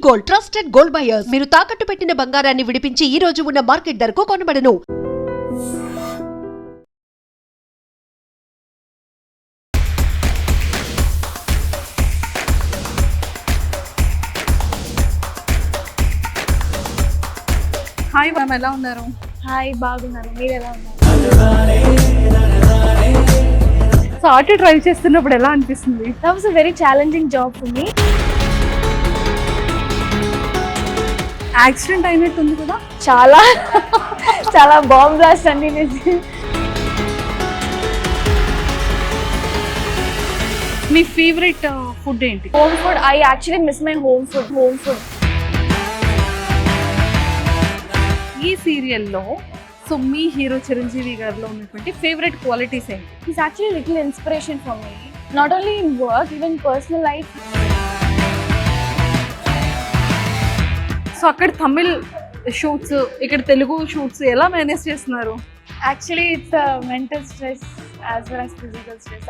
Gold, trusted gold buyers. మీరు తాకట్టు పెట్టిన బంగారాన్ని విడిపించి ఈ రోజు ఉన్న మార్కెట్ ధరకు కొనబడను. హాయ్ మ్యామ్, ఎలా ఉన్నారు? హాయ్, బాగున్నాను. మీరు ఎలా ఉన్నారు? సో ఆటో డ్రైవ్ చేస్తున్నప్పుడు ఎలా అనిపిస్తుంది? That was a very challenging job for me. Accident అయినట్టు ఉంది కదా? చాలా చాలా బాంబ్ బ్లాస్ట్ అన్ని మీ ఫేవరెట్ ఫుడ్ ఏంటి? Home food. I actually miss my home food. ఈ సీరియల్లో సో మీ హీరో చిరంజీవి గారిలో ఉన్నటువంటి ఫేవరెట్ క్వాలిటీస్ ఏంటి? He's actually a little inspiration for me. Not only in work, even personal life. So అక్కడ Tamil shoots, ఇక్కడ Telugu shoots ఎలా manage చేస్తున్నారు? Actually, it's a mental stress as well as physical stress.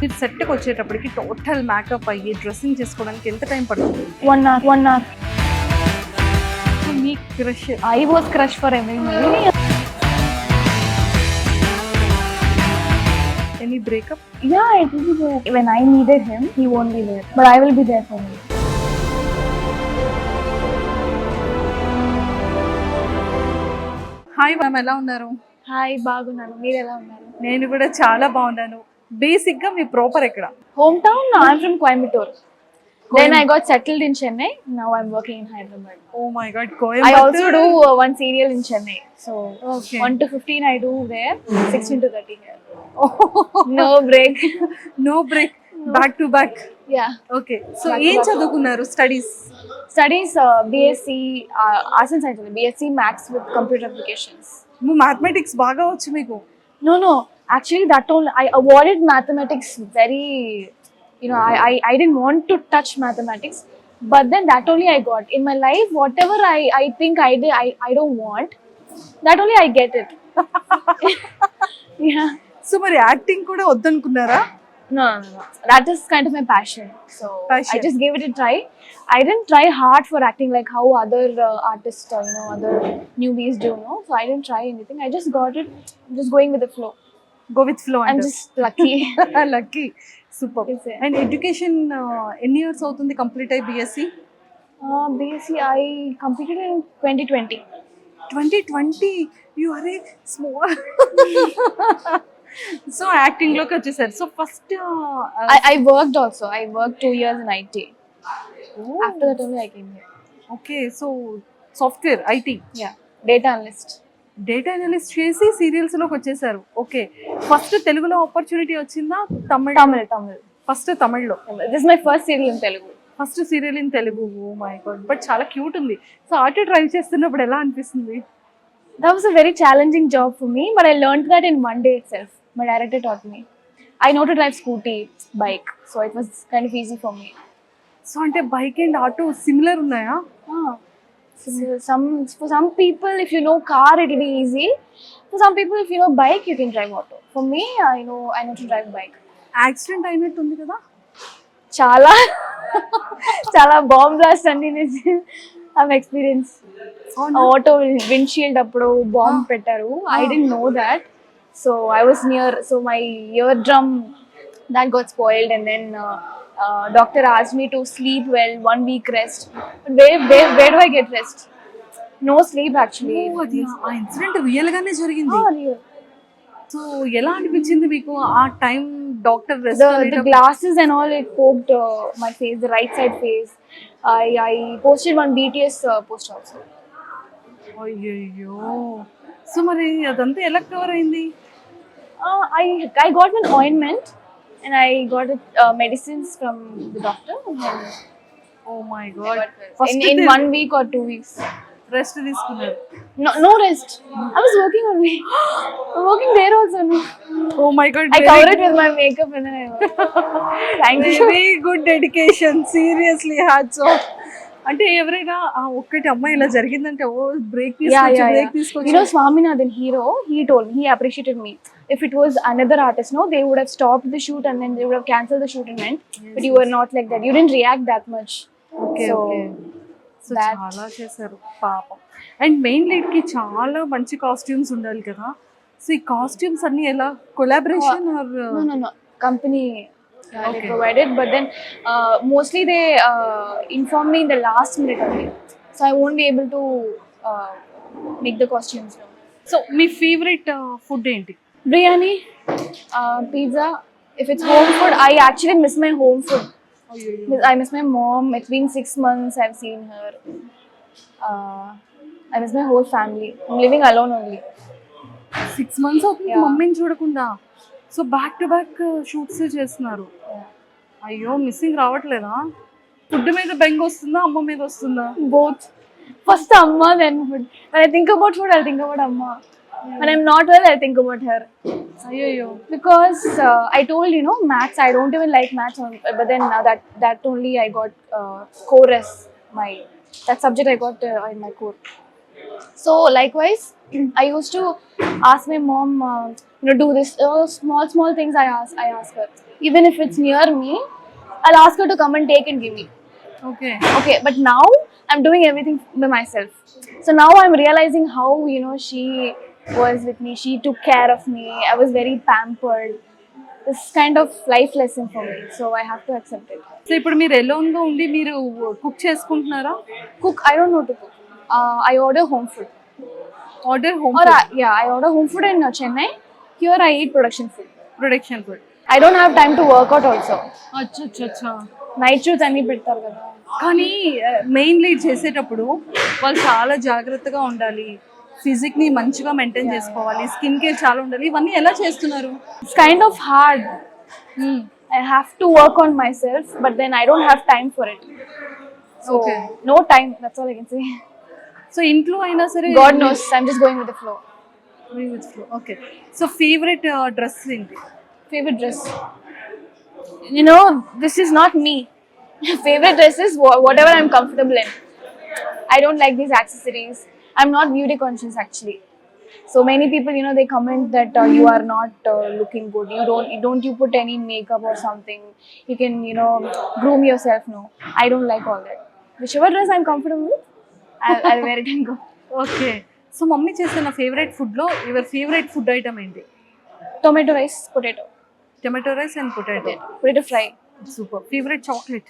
మీరు సెట్కి వచ్చేటప్పటికి టోటల్ మేకప్ అయ్యి dressing చేసుకోవడానికి ఎంత టైం పడుతుంది? 1 hour. Me crush? I was crush for everyone. Any breakup? Yeah, it will be there. When I needed him, he won't be there. But I will be there for him. Hi ma'am, ఎలా ఉన్నారు? Hi, బాగున్నాను. మీరు ఎలా ఉన్నారు? నేను కూడా చాలా బాగున్నాను. బేసిక్గా మీ ప్రాపర్ ఎక్కడ? Hometown, I'm from Coimbatore. Then I got settled in Chennai. Now I'm working in Hyderabad. Oh my God, I Coimbatore. also do one serial in Chennai. So Okay. 1 to 15 I do there, 16 to 30 here. No break. No break, back to back. Yeah. Okay. So Back to ఏం back. చదువుకున్నారు studies? Studies BSc Arts and Sciences, BSc Maths with computer applications. Mathematics బాగా వచ్చు మీకు? No. Actually, that only I avoided mathematics very. I didn't want to touch mathematics, but then that only I got in my life. Whatever I think I don't want, that only I get it. Yeah. So మరి acting కూడా వద్దనుకున్నారా? No. That is kind of my passion. So Passion. I just gave it a try. I didn't try hard for acting like how other artists, other newbies do. No, so I didn't try anything. I just got it. I'm just going with the flow. Go with flow I'm అంటే just lucky. Lucky. Super. Yes, sir. And education ఎన్ని years అవుతుంది complete అయ్యి BSc? BSc I completed in 2020. 2020. You are a small. So acting లోకి వచ్చేసారు. So first I worked also. I worked 2 years in IT. After that only I came here. Okay. So software IT Yeah, data analyst. Data analyst చేసి serials లోకి వచ్చేసారు. Okay. First తెలుగులో opportunity వచ్చిందా? Tamil. First తమిళ్లో. This is my first serial in Telugu. First serial in Telugu. Oh my god, but చాలా cute ఉంది. So auto drive చేస్తున్నప్పుడు ఎలా అనిపిస్తుంది? That was a very challenging job for me, but I learned that in one day itself. My director taught me. I know to drive scooty, bike, so it was kind of easy for me. So అంటే bike and auto similar ఉన్నాయా? So for some people, if you know car, it will be easy. For some people, if you know bike, you can drive auto. For me, I know to drive bike. Accident అయినట్టు ఉంది కదా? చాలా bomb blast అన్ని I've experienced. Auto windshield అప్పుడు bomb పెట్టారు. I didn't know that. So I was near. So my eardrum that got spoiled, and then doctor asked me to sleep well, 1 week rest. But where do I get rest? No sleep actually. అది ఆ incident real గానే జరిగింది. Real. So ఎలా అనిపించింది మీకు ఆ time? Doctor The glasses and all, it poked my face, the right side face. I posted one BTS post also. అయ్యయ్యో. So మరి అదంతా ఎలా కవర్ అయింది? I got an ointment and I got medicines from the doctor. And then oh my god. in 1 week or 2 weeks. Rest తీసుకున్నారు? No rest. I was working on me. I'm working there also. No. Oh my god. I covered it with my makeup and then I worked. Thank you. Very good dedication. Seriously hats off. అంటే ఎవరైనా ఒక్కటి అమ్మాయి ఇలా జరిగిందంటే ఓ break తీసుకోవచ్చు. Swaminathan hero, he told me, he appreciated me. if it was another artist, no, they would have stopped the shoot and then they would have cancelled the shoot and went. But you were not like that. You didn't react that much. Okay So okay so that- చాలా చేశారు పాపం. And main లీడ్కి చాలా మంచి costumes ఉండాలి కదా, so ఈ costumes అన్ని ఎలా collaboration or no. Company they Okay. provided, but then mostly they inform me in the last minute only. So I won't be able to make the costumes. No. So me favourite food ఏంటి? Biryani, pizza. If it's home food, I actually miss my home food. I miss my mom. It's been 6 months I've seen her. I miss my whole family. I'm living alone only. 6 months అవుతుంది Yeah. మమ్మీని చూడకుండా. So back to back shoots చేస్తున్నారు. అయ్యో missing రావట్లేదా? Food మీద బెంగ వస్తుందా, అమ్మ మీద వస్తుందా? Both. First Amma, then food. When I think about food, I'll think about Amma. When I'm not well, I'll think about her. అయ్యో Because I told, you know, maths, I don't even like maths, but then that only I got core as that subject I got in my core. So likewise, I used to ask my mom, do this small things. I ask her, even if it's near me, I'll ask her to come and take and give me. Okay. Okay, but now I'm doing everything by myself. So now I'm realizing how, you know, she was with me. She took care of me. I was very pampered. This kind of life lesson for me. So I have to accept it. So ఇప్పుడు మీరు ఎలోన్గా ఉండి మీరు cook చేసుకుంటున్నారా? Cook, I don't know to cook. I order home food. Order home Or I order home food in Chennai. Here I eat production food. Production food. I don't have time to work out also. అచ్చా. Night shoots అన్ని పెడతారు కదా. కానీ main lead చేసేటప్పుడు వాళ్ళు చాలా జాగ్రత్తగా ఉండాలి, ఫిజిక్ని మంచిగా మెయింటైన్ చేసుకోవాలి, స్కిన్ కేర్ చాలా ఉండాలి. ఇవన్నీ ఎలా చేస్తున్నారు? It's kind of hard. I have to work on myself, but then I don't have time for it. So Okay. no time. That's all I can say. So ఇంట్లో అయినా సరే God knows. I'm just going with the flow. Okay. So favourite dress ఏంటి? Favorite dress. You know, this is not me. Favorite dress is whatever I'm comfortable in. I don't like these accessories. I'm not beauty conscious actually. So many people, you know, they comment that you are not looking good. You put any makeup or something. You can, you know, groom yourself. No, I don't like all that. Whichever dress I'm comfortable with, I'll wear it and go. Okay. So mummy చేసిన favourite ఫుడ్లో your favourite food item ఏంటి? Tomato rice, potato. Tomato rice and potato. Potato fry. Super. Favourite chocolate?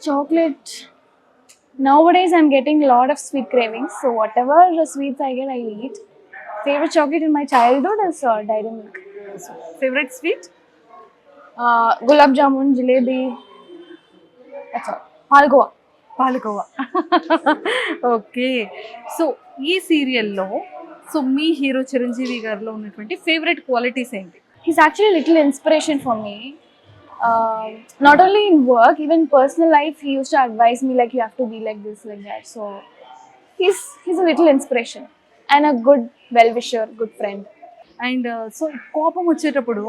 Chocolate. Nowadays I'm getting a lot of sweet cravings. So whatever the sweets I get, I eat. Favorite chocolate in my childhood is Dairy Milk. Favourite sweet? Gulab jamun, jalebi. That's all. Palgoa. Palkova. Okay. So ఈ సీరియల్లో so మీ hero Chiranjeevi గారిలో ఉన్నటువంటి favourite qualities ఏంటి? He's actually a little inspiration for me. Not only in work, even personal life, he used to advise me like you have to be like this, like that. So he's a little inspiration and a good well-wisher, good friend. And so కోపం వచ్చేటప్పుడు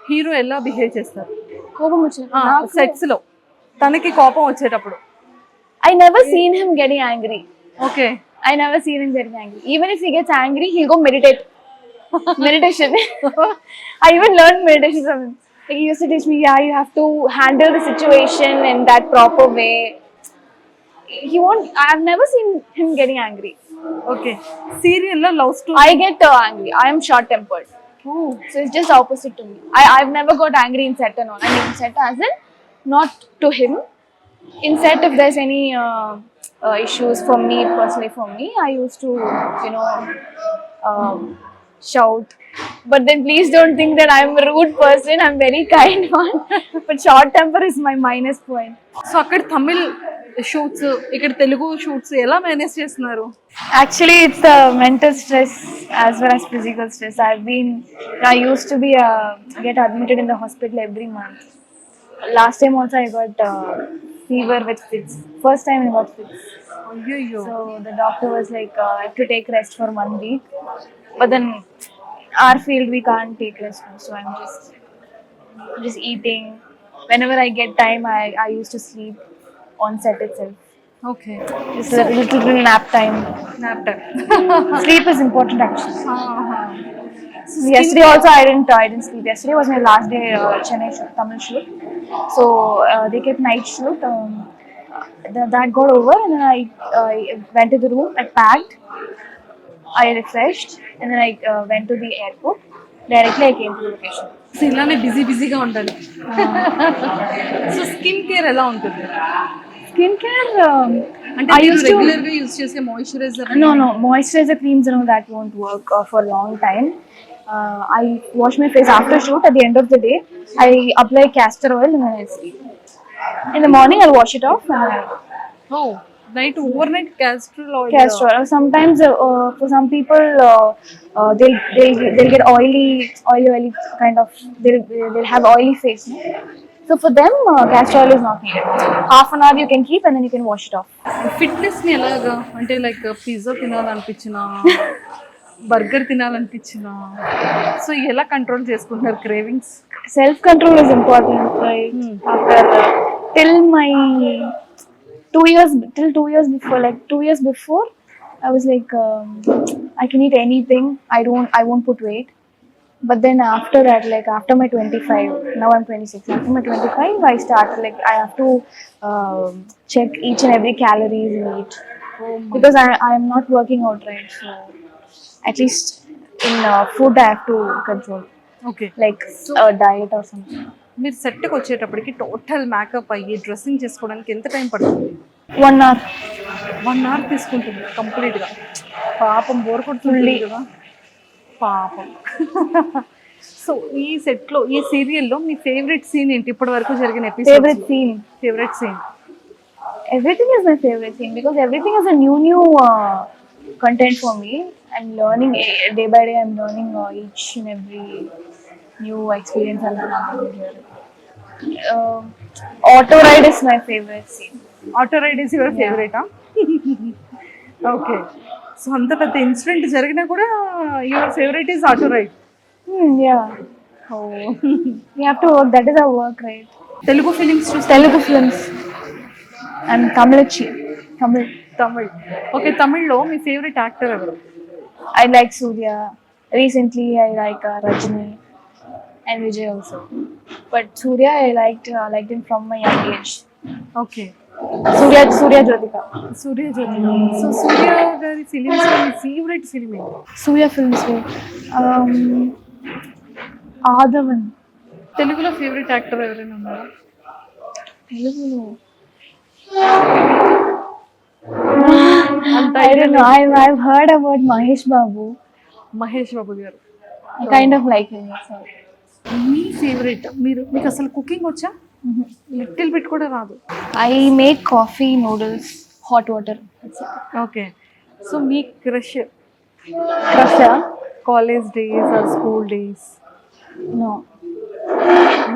hero ఎలా behave చేస్తారు కోపం వచ్చినప్పుడు సెట్స్లో? తనకి కోపం వచ్చేటప్పుడు I never seen him getting angry. Okay. I never seen him getting angry. Even if he gets angry, he'll go meditate. Meditation. I even learned meditation from him. Like he used to teach me, yeah, you have to handle the situation in that proper way. I've never seen him getting angry. Okay. సీరియల్లో love story? I get angry. I am short-tempered. So it's just opposite to me. I've never got angry in set and all. I mean, in set as in, not to him. In set, if there's any issues for me, personally for me, I used to, you know, shout. But then please don't think that I'm a rude person. I'm very kind one. But short temper is my minus point. So అక్కడ Tamil shoots, ఇక్కడ Telugu shoots ఎలా manage చేస్తున్నారు? Actually, it's the mental stress as well as physical stress. I used to be get admitted in the hospital every month. Last time also I got fever with fits. First time I got fits. అయ్యో. So the doctor was like, I have to take rest for 1 week. But then our field we can't take rest now. So I'm just eating. Whenever I get time, I used to sleep on set itself. Okay. Just a little nap time. Nap time. Sleep is important actually. Yesterday also I didn't sleep. Yesterday was my last day Chennai shoot, Tamil shoot. So they kept night shoot. That got over, and then I went to the room. I packed. I refreshed, and then I went to the airport. Directly I came to the location. So ఇలానే బిజీగా ఉండాలి. So skin care ఎలా ఉంటుంది? Skincare. అంటే I మీరు used to. Regular గా use చేసే moisturiser No, moisturizer creams and all that won't work for a long time. I wash my face after shoot. At the end of the day, I apply castor oil and then I sleep. In the morning, I'll wash it off. Oh night over night castor oil. Castor oil. Sometimes for some people, they'll get oily kind of. They'll have oily face. No? So for them, castor oil is not needed. Half an hour you can keep and then you can wash it off. Fitness ని ఎలాగా అంటే like pizza తినాలనిపించిన, burger తినాలనిపించిన, so ఎలా control చేసుకుంటారు cravings? Self control is important, right? After till 2 years before, like 2 years before, I was like, I can eat anything. I won't put weight. But then after that, like after my 25, now I'm 26. After my 25, I started like I have to check each and every calories we eat because I am not working out, right? So at least in food I have to control, okay. like diet or something. మీరు సెట్కి వచ్చేటప్పటికి total makeup అయ్యి dressing చేసుకోవడానికి ఎంత time పడుతుంది? 1 hour. 1 hour తీసుకుంటుంది కంప్లీట్గా. పాపం బోర్ కొడుతుంది కదా పాపం. సో ఈ సెట్లో ఈ సీరియల్లో మీ ఫేవరెట్ సీన్ ఏంటి ఇప్పటి వరకు జరిగిన episode? Favorite scene. Favourite scene? Everything is my favorite thing because everything is a new content for me. I'm learning day by day. I'm learning each and every new experience I'm having here. Auto ride is my favorite scene. Auto ride is your ఫేవరెటా? Okay. So అంత పెద్ద incident జరిగినా కూడా your favourite is auto ride. Yeah. We have to work. That is our work, right? Telugu films చూస్తే Telugu films. I'm Tamilachi. Tamil. Tamil. Okay, తమిళ్లో మీ favourite actor ఎవరు? I like Surya. Recently, I like Rajini and Vijay also. But Surya, I liked him from my young age. Okay. Surya Jyotika. Surya Jyoti. So Surya గారి films మీ favourite film ఏంటి? Surya films. Adavan. తెలుగులో favourite actor ఎవరైనా ఉన్నారా? Telugu. అంత I don't know. I've heard about Mahesh Babu. Mahesh Babu గారు. I kind of like him. So. Me favourite మీకు అసలు కుకింగ్ వచ్చా? లిటిల్ బిట్ కూడా రాదు. I make coffee, noodles, hot water. That's it. Okay. So మీ crush Krusha? College days or school days? No.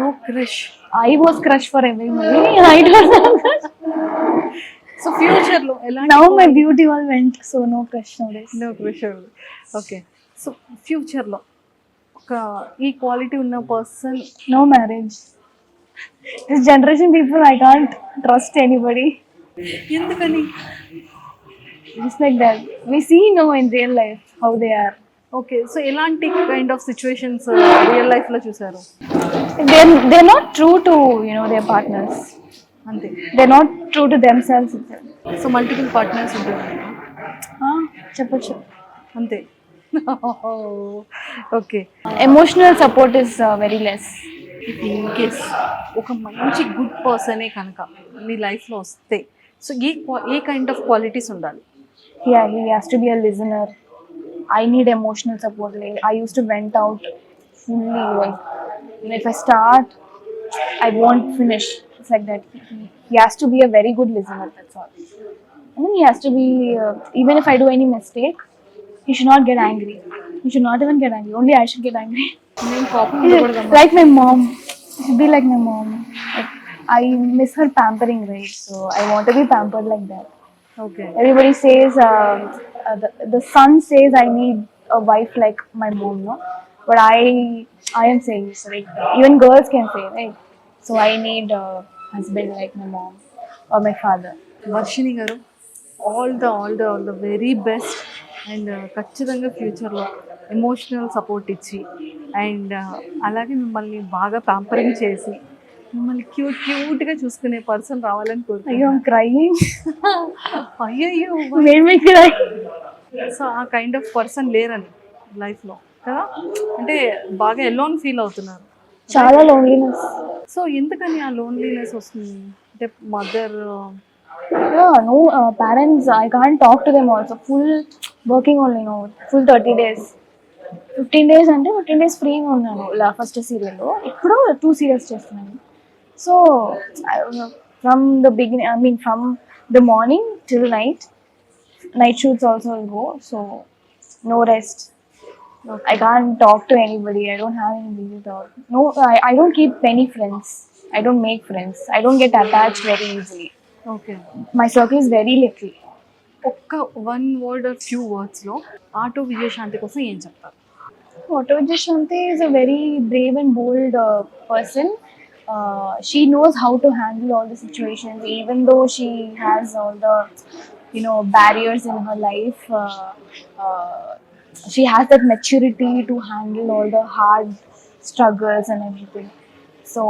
No crush. I was crush for everybody. I don't have crush. So ఫ్యూచర్లో ఎలా? Now my beauty all went, so no crush nowadays. No crush. Okay. So ఫ్యూచర్లో ఒక ఈ quality ఉన్న person? No marriage. This generation people, I can't trust anybody. ఎందుకని? Just like that. We see no in real life how they are. Okay. So ఎలాంటి kind of situations real లైఫ్లో చూసారు? They're not true to their partners. అంతే. They're not true to themselves itself. So multiple partners ఉంటారు చెప్పచ్చు. అంతే. Okay. Emotional support is very less. In case ఒక మంచి good పర్సనే కనుక మీ లైఫ్లో వస్తే so A kind of qualities ఉండాలి? Yeah, he has to be a listener. I need emotional support. Like, I used to vent out fully. Like, if I start, I won't finish. It's like that. He has to be a very good listener. That's all. And then he has to be. Even if I do any mistake, he should not get angry. He should not even get angry. Only I should get angry. నేను కోపం ఉండకూడదమ్మా. Like my mom. She should be like my mom. Like, I miss her pampering, right? So I want to be pampered like that. Okay. Everybody says the son says I need a wife like my mom, no? But I am saying this, like even girls can say, right? So I need a husband like my mom or my father. Varshini గారు, all the very best and ఖచ్చితంగా ఫ్యూచర్లో emotional support ఇచ్చి and అలాగే మిమ్మల్ని బాగా pampering చేసి మిమ్మల్ని క్యూట్గా చూసుకునే పర్సన్ రావాలని అయ్యో కోరుకుంటున్నాను. I'm crying. అయ్యయ్యో, మేడ్ మీ క్రై. సో ఆ కైండ్ ఆఫ్ పర్సన్ లేరని లైఫ్లో కదా, అంటే బాగా ఎలోన్ ఫీల్ అవుతున్నారు. చాలా లోన్లీనెస్. సో ఎందుకని ఆ లోన్లీనెస్ వస్తుంది? అంటే mother No parents, I can't talk to them also. Full working only, no, full 30 days. 15 days అంటే 15 days ఫ్రీగా ఉన్నాను ఫస్ట్ సీరియల్లో. ఇప్పుడు 2 సీరియల్స్ చేస్తున్నాను. So from the beginning, I mean from the morning till night shoots also will go. So no rest. I can't talk to anybody. I don't have any reason to talk. No, I don't keep many friends. I don't make friends. I don't get attached very easily. Okay, My circle is very little. ఒక్క one word or few వర్డ్స్లో auto Vijayashanti కోసం ఏం చెప్తారు? Auto Shanti is a very brave and bold person. She knows how to handle all the situations, even though she has all the, barriers in her life. She has that maturity to handle all the hard struggles and everything. So,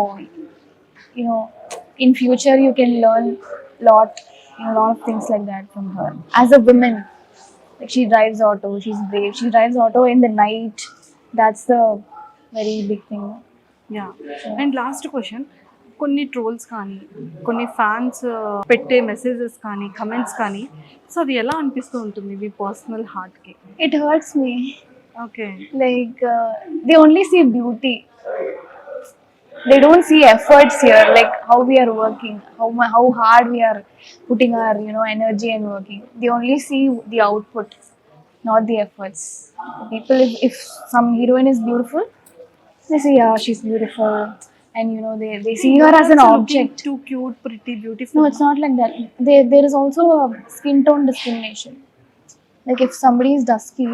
in future you can learn lot of things like that from her. As a woman, like she drives auto, she's brave. She drives auto in the night. That's the very big thing. Yeah, and last question, కొన్ని trolls కానీ కొన్ని fans పెట్టే messages కానీ comments కానీ, so అది ఎలా అనిపిస్తూ ఉంటుంది మీ పర్సనల్ హార్ట్కి? It hurts me. Okay, Like they only see beauty. They don't see efforts here, like how we are working, how hard we are putting our energy and working. They only see the output, not the efforts. People, if some heroine is beautiful, they say, yeah, she's beautiful, and they see her as an object. too cute, pretty, beautiful. No, it's not like that. There is also a skin tone discrimination. Like if somebody is dusky,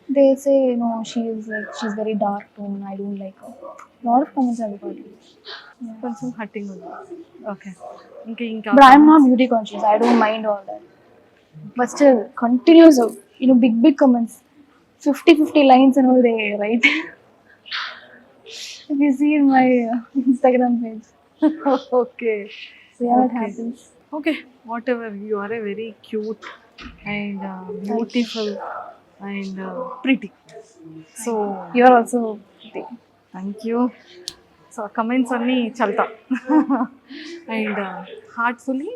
they say, no, she's very dark tone, I don't like her. Lot of comments have got it. కొంచెం హట్టింగ్ ఉంది. Okay, ఇంకా But I'm not beauty conscious. I don't mind all that. But still, continuous, big comments. 50 lines and all they write. If you see in my Instagram page. Okay, So yeah, it Okay. happens. Okay, whatever, you are a very cute and beautiful and pretty. So You are also pretty. Thank you. So comments అన్నీ చల్తా and heartfully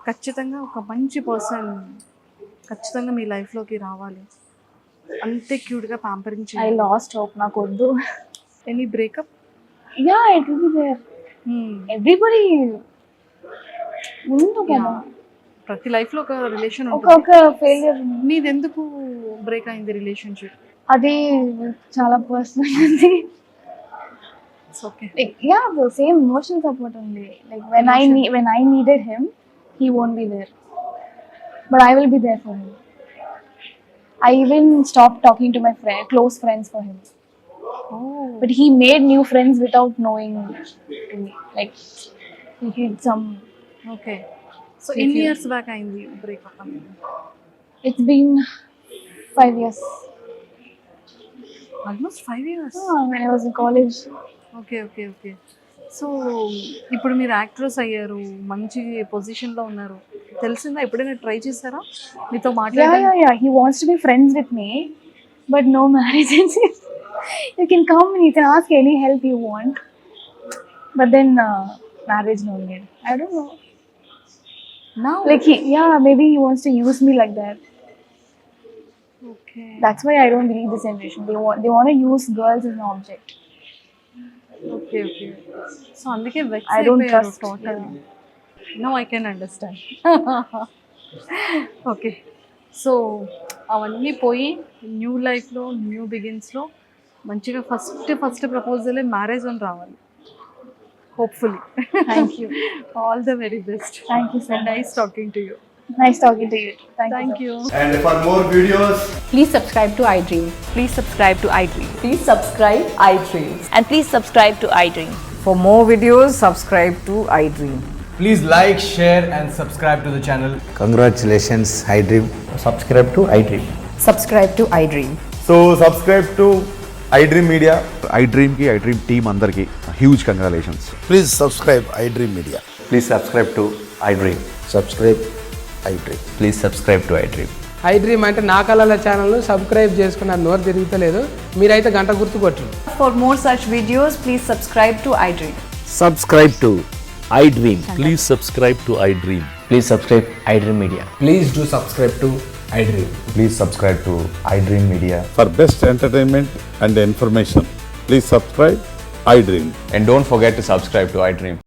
ఖచ్చితంగా ఒక మంచి person ఖచ్చితంగా మీ లైఫ్లోకి రావాలి. అంతే క్యూట్గా ప్యాంపరింగ్ I చేయాలి. lost hope. Nakoddu. Any breakup? Yeah, it will be there. Everybody. Undu kada. ప్రతి లైఫ్లో ఒక రిలేషన్ ఒక ఉంటుంది. ఫెయిలియర్. నీది ఎందుకు బ్రేక్ అయింది రిలేషన్షిప్? అది చాలా పర్సనల్ ఉంది. Okay, Yeah, the same emotional support only. Like when I needed him, he won't be there, but I will be there for him. I even stopped talking to my close friends for him. But he made new friends without knowing to me. Like he did some. Okay. So ఎన్ని years back అయింది breakup అనేది? It's been 5 years. Almost 5 years. When I was in college. Okay okay okay. So ఇప్పుడు మీరు actress అయ్యారు, మంచి పొజిషన్లో ఉన్నారు. తెలిసిందా, ఎప్పుడైనా ట్రై చేశారా మీతో మాట్లాడడం? Yeah. He wants to be friends with me, but no marriage. You can come and you can ask any help you want, but then marriage no need. I don't know. Now? Like maybe he wants to use me like that. Okay. That's why I don't believe this generation. They want to use girls as an object. Okay. So అందుకే వెక్స్ I don't అయిపోయారు trust. Total. No I can understand. Okay, so అవన్నీ పోయి new లైఫ్లో new బిగిన్స్లో మంచిగా first ప్రపోజలే marriage అని రావాలి hopefully. Thank you. All the very best. Thank you so and much. Nice talking to you. Nice talking to you. Thank you. Thank you. And for more videos, Please subscribe to iDream. Please subscribe to iDream. Please subscribe iDream. And please subscribe to iDream. For more videos, subscribe to iDream. Please like, share and subscribe to the channel. Congratulations, iDream. Subscribe to iDream. Subscribe to iDream. So subscribe to iDream Media. iDream की iDream team अंदर की huge congratulations. Please subscribe iDream Media. Please subscribe to iDream. Subscribe iDream. Please subscribe to iDream. I dream అంటే నా కళల ఛానల్ను subscribe చేసుకున్న నోరు తిరుగుతలేదు, మీరైతే గంట గుర్తు కొట్టండి. For more such videos, please subscribe to iDream. Subscribe to iDream. Please subscribe to iDream. Please subscribe iDream Media. Please do subscribe to iDream. Please subscribe to iDream Media. For best entertainment and information, please subscribe iDream. And don't forget to subscribe to iDream.